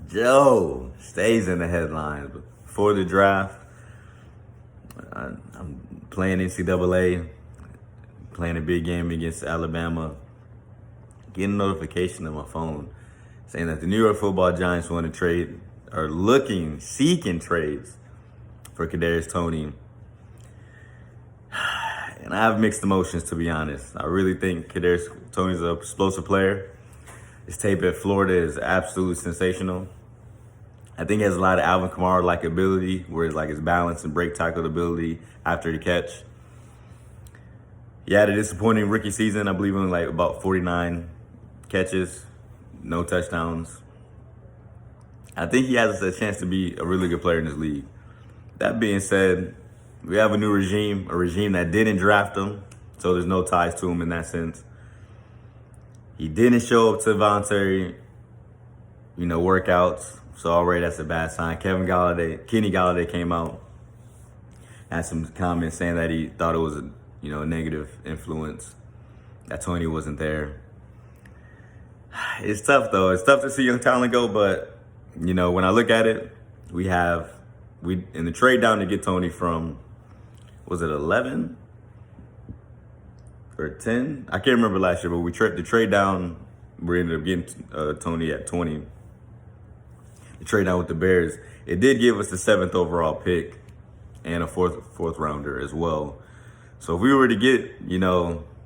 Joe stays in the headlines. But before the draft, I'm playing NCAA, playing a big game against Alabama, getting a notification on my phone saying that the New York Football Giants want to trade, are seeking trades for Kadarius Toney. And I have mixed emotions, to be honest. I really think Kadarius Toney's an explosive player. His tape at Florida is absolutely sensational. I think he has a lot of Alvin Kamara-like ability, where it's like his balance and break tackle ability after the catch. He had a disappointing rookie season. I believe in like about 49 catches, no touchdowns. I think he has a chance to be a really good player in this league. That being said, we have a new regime, a regime that didn't draft him, so there's no ties to him in that sense. He didn't show up to voluntary, workouts, so already that's a bad sign. Kenny Galladay came out, had some comments saying that he thought it was a negative influence, that Toney wasn't there. It's tough though. It's tough to see young talent go, but when I look at it, we in the trade down to get Toney from, was it 11 or 10? I can't remember last year, but the trade down, we ended up getting Toney at 20. The trade down with the Bears, it did give us the 7th overall pick and a fourth rounder as well. So if we were to get,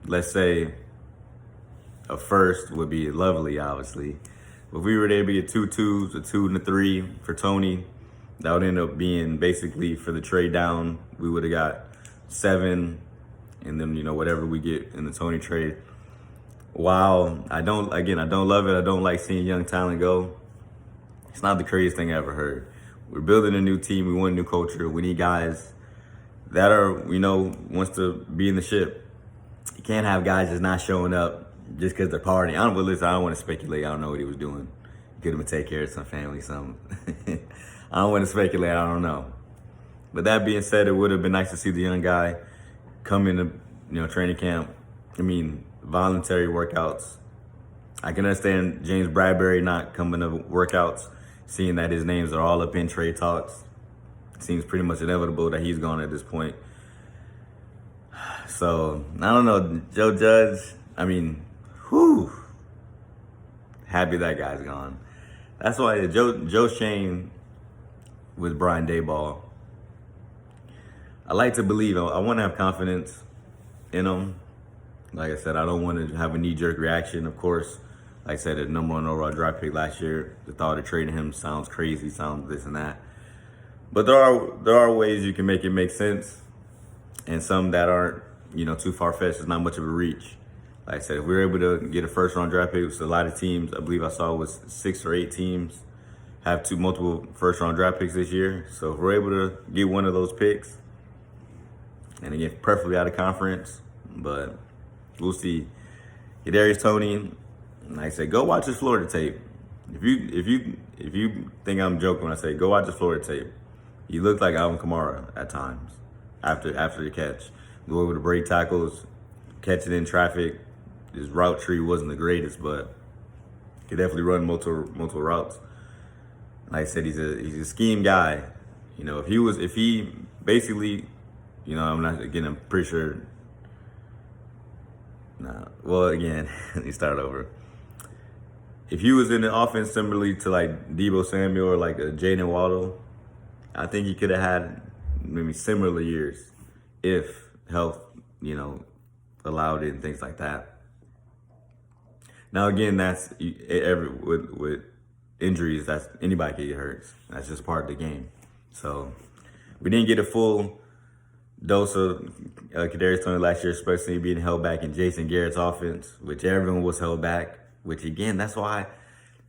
let's say a first, would be lovely, obviously. But if we were able to get 2 2s, a 2 and a 3 for Toney, that would end up being basically for the trade down. We would have got 7, and then whatever we get in the Toney trade. While I don't love it. I don't like seeing young talent go. It's not the craziest thing I ever heard. We're building a new team. We want a new culture. We need guys that are wants to be in the ship. You can't have guys just not showing up just because they're partying. I don't want to speculate. I don't know what he was doing. Get him to take care of some family, something. I don't want to speculate. I don't know. But that being said, it would have been nice to see the young guy come into, training camp. Voluntary workouts. I can understand James Bradbury not coming to workouts, seeing that his names are all up in trade talks. It seems pretty much inevitable that he's gone at this point. So, I don't know. Joe Judge, happy that guy's gone. That's why Joe Shane with Brian Daboll, I like to believe, I want to have confidence in him. Like I said, I don't want to have a knee-jerk reaction. Of course, like I said, a number 1 overall draft pick last year, the thought of trading him sounds crazy, sounds this and that. But there are ways you can make it make sense, and some that aren't, too far-fetched. It's not much of a reach. Like I said, if we were able to get a first-round draft pick, which a lot of teams, I believe I saw was 6 or 8 teams, have multiple first-round draft picks this year. So if we're able to get one of those picks, and again, preferably out of conference, but we'll see. Kadarius Toney, like I said, go watch his Florida tape. If you think I'm joking when I say go watch his Florida tape, he looked like Alvin Kamara at times after the catch. The way with the break tackles, catching in traffic. His route tree wasn't the greatest, but he could definitely run multiple routes. Like I said, he's a scheme guy. If he basically, I'm pretty sure. Nah, well, again, let me start over. If he was in the offense similarly to like Deebo Samuel or like a Jaden Waddle, I think he could have had maybe similar years if health, allowed it and things like that. Now, again, that's with injuries, that's anybody can get hurt. That's just part of the game. So we didn't get a full dose of Kadarius Toney last year, especially being held back in Jason Garrett's offense, which everyone was held back. Which again, that's why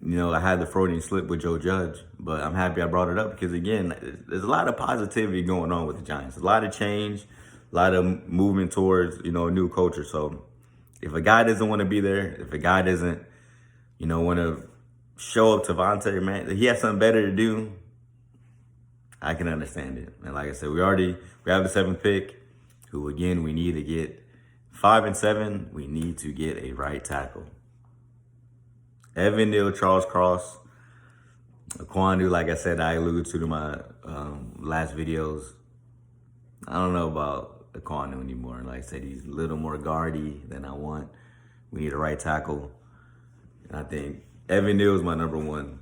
I had the Freudian slip with Joe Judge. But I'm happy I brought it up because again, there's a lot of positivity going on with the Giants. A lot of change, a lot of movement towards a new culture. So if a guy doesn't want to be there, if a guy doesn't want to show up to voluntary, man, he has something better to do, I can understand it. And like I said, we have the 7th pick, who again, we need to get 5 and 7, we need to get a right tackle. Evan Neal, Charles Cross, Kwanu, like I said, I alluded to my last videos. I don't know about Kwanu anymore. Like I said, he's a little more guardy than I want. We need a right tackle. And I think Evan Neal is my number one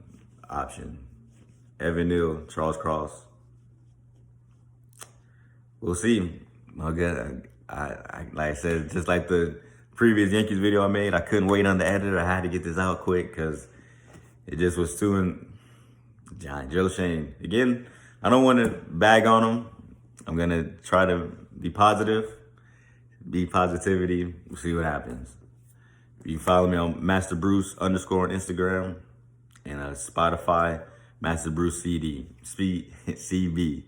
option. Evan Neal, Charles Cross. We'll see. Okay, like I said, just like the previous Yankees video I made, I couldn't wait on the editor. I had to get this out quick because it just was too Joe Shane. Again, I don't want to bag on him. I'm going to try to be positive, be positivity. We'll see what happens. You can follow me on Master Bruce _ on Instagram and Spotify, Master Bruce CB.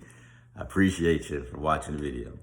I appreciate you for watching the video.